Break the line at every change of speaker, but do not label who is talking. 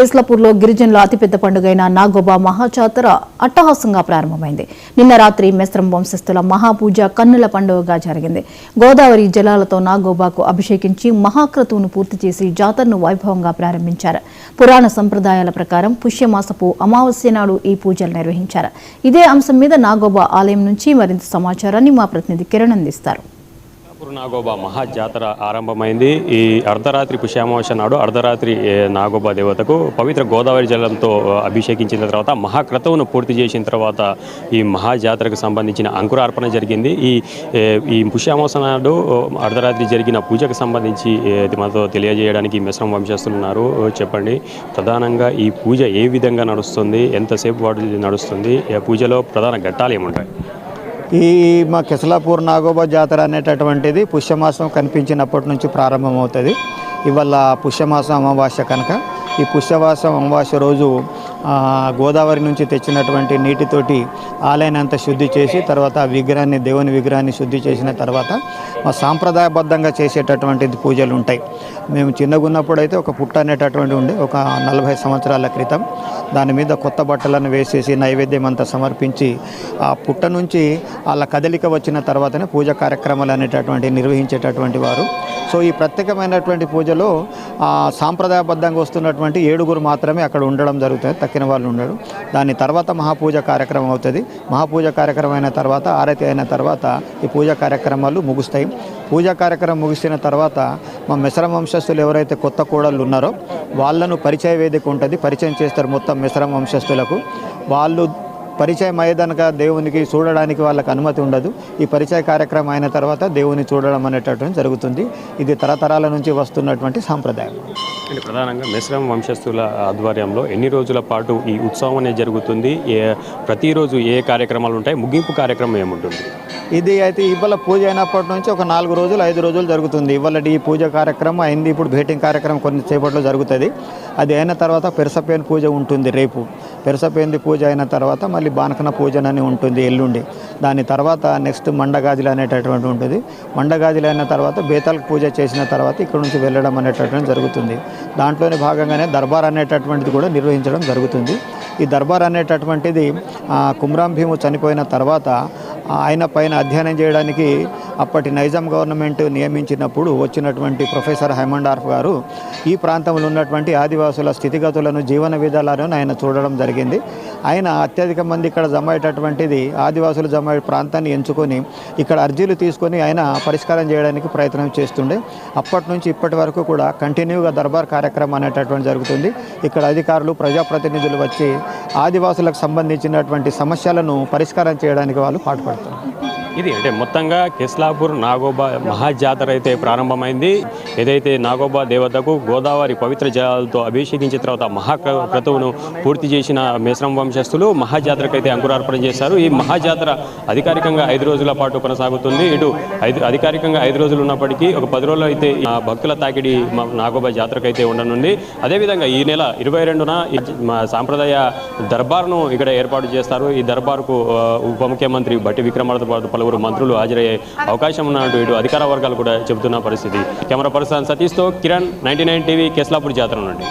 కేస్లాపూర్లో గిరిజనుల అతిపెద్ద పండుగైన నాగోబా మహాజాతర అట్టహాసంగా ప్రారంభమైంది. నిన్న రాత్రి మెస్రం వంశస్థుల మహాపూజ కన్నుల పండుగగా జరిగింది. గోదావరి జలాలతో నాగోబాకు అభిషేకించి మహాక్రతువును పూర్తి చేసి జాతరను వైభవంగా ప్రారంభించారు. పురాణ సంప్రదాయాల ప్రకారం పుష్యమాసపు అమావాస్య నాడు ఈ పూజలు నిర్వహించారు. ఇదే అంశం మీద నాగోబా ఆలయం నుంచి మరింత సమాచారాన్ని మా ప్రతినిధి కిరణ్ అందిస్తారు.
నాగోబా మహాజాతర ఆరంభమైంది. ఈ అర్ధరాత్రి పుష్యామావాస్య నాడు అర్ధరాత్రి నాగోబా దేవతకు పవిత్ర గోదావరి జలంతో అభిషేకించిన తర్వాత మహాక్రతువును పూర్తి చేసిన తర్వాత ఈ మహాజాతరకు సంబంధించిన అంకురార్పణ జరిగింది. ఈ పుష్యామావాస్య నాడు అర్ధరాత్రి జరిగిన పూజకు సంబంధించి మనతో తెలియజేయడానికి మెస్రం వంశస్థులు ఉన్నారు. చెప్పండి, ప్రధానంగా ఈ పూజ ఏ విధంగా నడుస్తుంది, ఎంతసేపు వాడు నడుస్తుంది, పూజలో ప్రధాన ఘట్టాలు ఏముంటాయి?
మా కేస్లాపూర్ నాగోబా జాతర అనేటటువంటిది పుష్యమాసం కనిపించినప్పటి నుంచి ప్రారంభమవుతుంది. ఇవాళ పుష్యమాసం అమావాస్య కనుక ఈ పుష్యమాసం అమావాస్య రోజు గోదావరి నుంచి తెచ్చినటువంటి నీటితోటి ఆలయాన్నంతా శుద్ధి చేసి తర్వాత దేవుని విగ్రహాన్ని శుద్ధి చేసిన తర్వాత మా సాంప్రదాయబద్ధంగా చేసేటటువంటి పూజలు ఉంటాయి. మేము చిన్నగా ఉన్నప్పుడు అయితే ఒక పుట్ట అనేటటువంటి ఉండే ఒక 40 సంవత్సరాల క్రితం దాని మీద కొత్త బట్టలను వేసేసి నైవేద్యం అంతా సమర్పించి ఆ పుట్ట నుంచి వాళ్ళ కదలిక వచ్చిన తర్వాతనే పూజ కార్యక్రమాలు అనేటటువంటి నిర్వహించేటటువంటి వారు. సో ఈ ప్రత్యేకమైనటువంటి పూజలో సాంప్రదాయబద్ధంగా వస్తున్నటువంటి 7 మాత్రమే అక్కడ ఉండడం జరుగుతుంది, తక్కిన వాళ్ళు ఉండరు. దాని తర్వాత మహాపూజ కార్యక్రమం అవుతుంది. మహాపూజ కార్యక్రమం అయిన తర్వాత ఆరతి అయిన తర్వాత ఈ పూజా కార్యక్రమాలు ముగుస్తాయి. పూజా కార్యక్రమం ముగిసిన తర్వాత మా మెస్రం వంశస్థులు ఎవరైతే కొత్త కోడళ్ళు ఉన్నారో వాళ్ళను పరిచయ వేదిక ఉంటుంది, పరిచయం చేస్తారు మొత్తం మెస్రం వంశస్థులకు. వాళ్ళు పరిచయం అయ్యేదనక దేవునికి చూడడానికి వాళ్ళకి అనుమతి ఉండదు. ఈ పరిచయ కార్యక్రమం అయిన తర్వాత దేవుని చూడడం అనేటటువంటి జరుగుతుంది. ఇది తరతరాల నుంచి వస్తున్నటువంటి సాంప్రదాయం.
ప్రధానంగా మెస్రం వంశస్థుల ఆధ్వర్యంలో ఎన్ని రోజుల పాటు ఈ ఉత్సవం అనేది జరుగుతుంది? ప్రతిరోజు ఏ కార్యక్రమాలు ఉంటాయి? ముగింపు కార్యక్రమం ఏముంటుంది?
ఇది అయితే ఇవాళ పూజ అయినప్పటి నుంచి ఒక 4 రోజులు 5 రోజులు జరుగుతుంది. ఇవాళ ఈ పూజ కార్యక్రమం అయింది. ఇప్పుడు భేటింగ్ కార్యక్రమం కొన్ని సేపట్లో జరుగుతుంది. అది అయిన తర్వాత పెరసపేన్ పూజ ఉంటుంది. రేపు పెరసపేంది పూజ అయిన తర్వాత మళ్ళీ బానకన పూజనని ఉంటుంది ఎల్లుండి. దాని తర్వాత నెక్స్ట్ మండగాజులు అనేటటువంటి ఉంటుంది. మండగాజులు అయిన తర్వాత బేతాలకు పూజ చేసిన తర్వాత ఇక్కడ నుంచి వెళ్ళడం అనేటటువంటి జరుగుతుంది. దాంట్లోనే భాగంగానే దర్బార్ అనేటటువంటిది కూడా నిర్వహించడం జరుగుతుంది. ఈ దర్బార్ అనేటటువంటిది కుమ్రాం భీము చనిపోయిన తర్వాత ఆయన పైన అధ్యయనం చేయడానికి అప్పటి నైజాం గవర్నమెంట్ నియమించినప్పుడు వచ్చినటువంటి ప్రొఫెసర్ హైమండార్ఫ్ గారు ఈ ప్రాంతంలో ఉన్నటువంటి ఆదివాసుల స్థితిగతులను, జీవన విధానాలను ఆయన చూడడం జరిగింది. ఆయన అత్యధిక మంది ఇక్కడ జమ అయ్యేటటువంటిది ఆదివాసులు జమ అయ్యే ప్రాంతాన్ని ఎంచుకొని ఇక్కడ అర్జీలు తీసుకొని ఆయన పరిష్కారం చేయడానికి ప్రయత్నం చేస్తుండే. అప్పటి నుంచి ఇప్పటి వరకు కూడా కంటిన్యూగా దర్బార్ కార్యక్రమం అనేటటువంటి జరుగుతుంది. ఇక్కడ అధికారులు, ప్రజాప్రతినిధులు వచ్చి ఆదివాసులకు సంబంధించినటువంటి సమస్యలను పరిష్కారం చేయడానికి వాళ్ళు పాటుపడతారు.
ఇది అంటే మొత్తంగా కేస్లాపూర్ నాగోబా మహాజాతర అయితే ప్రారంభమైంది. ఏదైతే నాగోబా దేవతకు గోదావరి పవిత్ర జలాలతో అభిషేకించిన తర్వాత మహాక్రతువును పూర్తి చేసిన మెస్రం వంశస్థులు మహాజాతరకు అయితే అంకురార్పణ చేశారు. ఈ మహాజాతర అధికారికంగా 5 రోజుల పాటు కొనసాగుతుంది. ఇటు అధికారికంగా 5 రోజులు ఉన్నప్పటికీ ఒక 10 రోజులు అయితే భక్తుల తాకిడి నాగోబా జాతరకు అయితే ఉండనుంది. అదేవిధంగా ఈ నెల 22న సాంప్రదాయ దర్బార్ను ఇక్కడ ఏర్పాటు చేస్తారు. ఈ దర్బార్కు ఉప ముఖ్యమంత్రి బట్టి విక్రమార్కతో పాటు పలువురు మంత్రులు హాజరయ్యే అవకాశం ఉన్నట్టు ఇటు అధికార వర్గాలు కూడా చెబుతున్న పరిస్థితి. కెమెరా పర్సన్ సతీష్తో కిరణ్, 99 టీవీ, కేస్లాపూర్ జాతర నుండి.